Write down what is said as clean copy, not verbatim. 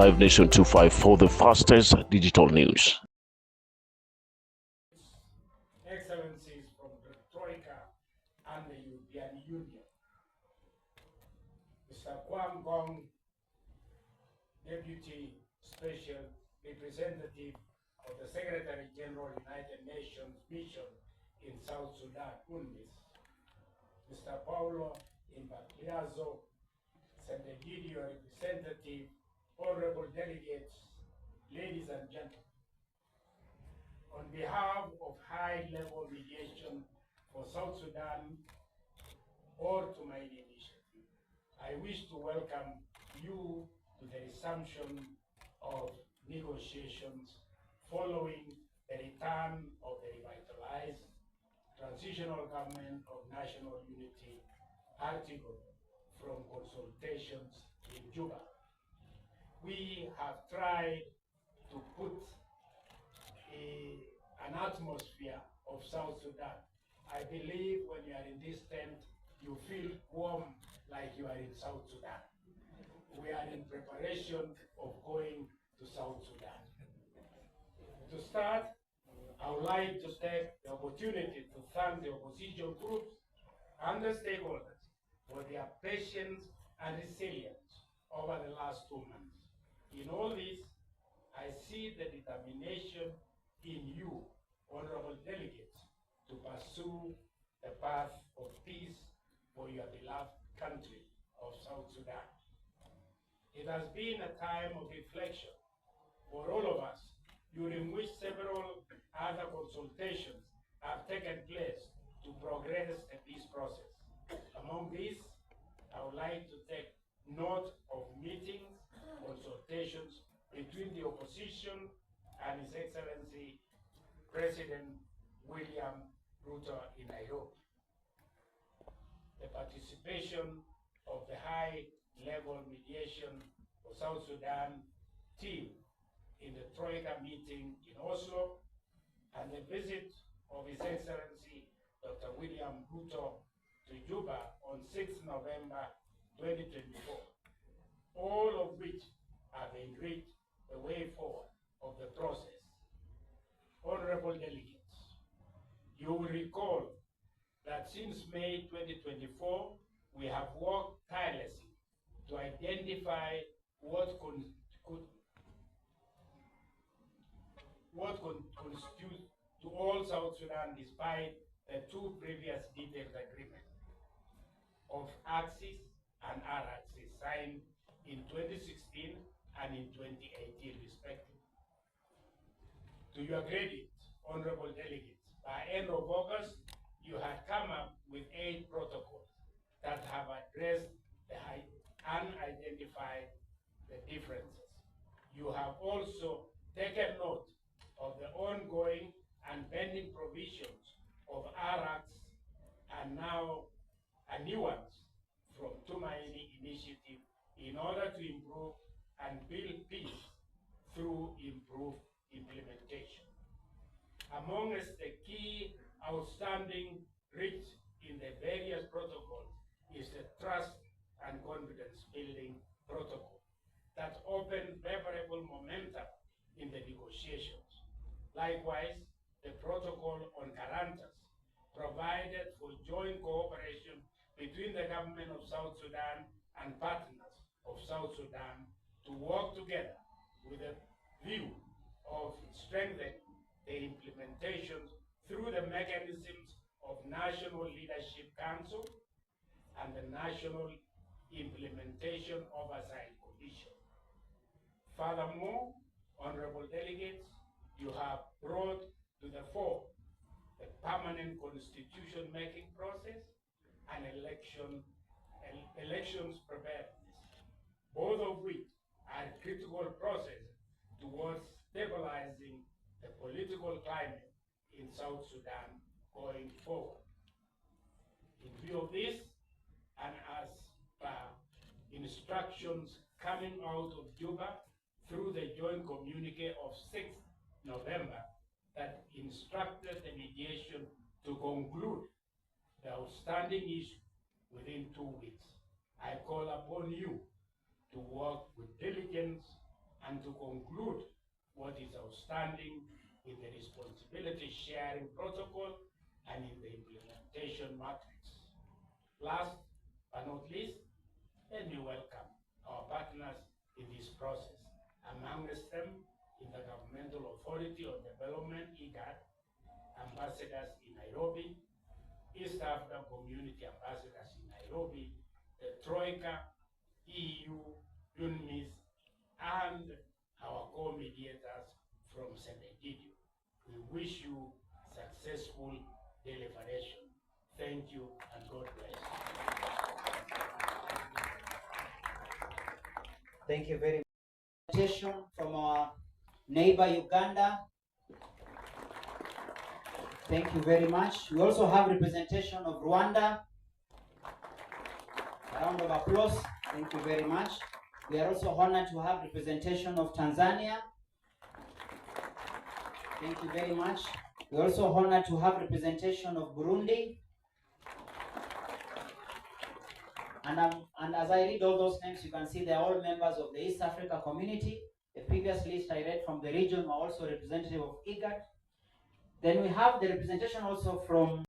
Live Nation 25 for the fastest digital news. Excellencies from the Troika and the European Union, Mr. Kwam Gong, Deputy Special Representative of the Secretary General United Nations Mission in South Sudan, UNMISS, Mr. Paulo Impagliazzo, Sendegilio Representative, Honorable Delegates, ladies and gentlemen, on behalf of high-level mediation for South Sudan or to my initiative, I wish to welcome you to the resumption of negotiations following the return of the revitalized Transitional Government of National Unity article from consultations in Juba. We have tried to put an atmosphere of South Sudan. I believe when you are in this tent, you feel warm like you are in South Sudan. We are in preparation of going to South Sudan. To start, I would like to take the opportunity to thank the opposition groups and the stakeholders for their patience and resilience over the last 2 months. In all this, I see the determination in you, honorable delegates, to pursue the path of peace for your beloved country of South Sudan. It has been a time of reflection for all of us, during which several other consultations have taken place to progress the peace process. Among these, I would like to take note of meetings, consultations between the opposition and His Excellency President William Ruto in Nairobi. The participation of the high-level mediation for South Sudan team in the Troika meeting in Oslo, and the visit of His Excellency Dr. William Ruto to Juba on 6 November 2024, all of which have enriched the way forward of the process. Honorable delegates, you will recall that since May 2024, we have worked tirelessly to identify what constitutes to all South Sudan despite the two previous detailed agreements of Axis and R-Axis signed in 2016 and in 2018 respectively. To your credit, honorable delegates, by end of August, you had come up with 8 protocols that have addressed the unidentified the differences. You have also taken note of the ongoing and pending provisions of RX and now a new ones from Tumaini Initiative in order to improve and build peace through improved implementation. Amongst the key outstanding reached in the various protocols is the trust and confidence building protocol that opened favorable momentum in the negotiations. Likewise, the protocol on guarantors provided for joint cooperation between the government of South Sudan and partners of South Sudan to work together with a view of strengthening the implementation through the mechanisms of National Leadership Council and the National Implementation Oversight Commission. Furthermore, honorable delegates, you have brought to the fore the permanent constitution-making process and elections preparedness, both of which are critical processes towards stabilizing the political climate in South Sudan going forward. In view of this, and as per instructions coming out of Juba through the joint communique of 6th November that instructed the mediation to conclude the outstanding issue within 2 weeks, I call upon you to work with diligence and to conclude what is outstanding in the responsibility sharing protocol and in the implementation matrix. Last but not least, let me welcome our partners in this process, amongst them Intergovernmental Authority on Development, IGAD, ambassadors in Nairobi, East African Community ambassadors in Nairobi, the Troika, EU, UNMISS, and our co-mediators from Senegal. We wish you successful deliberation. Thank you and God bless. Thank you very much. Presentation from our neighbor Uganda. Thank you very much. We also have representation of Rwanda. A round of applause. Thank you very much. We are also honored to have representation of Tanzania. Thank you very much. We're also honored to have representation of Burundi. And as I read all those names, you can see they are all members of the East Africa community. The previous list I read from the region were also representative of IGAD. Then we have the representation also from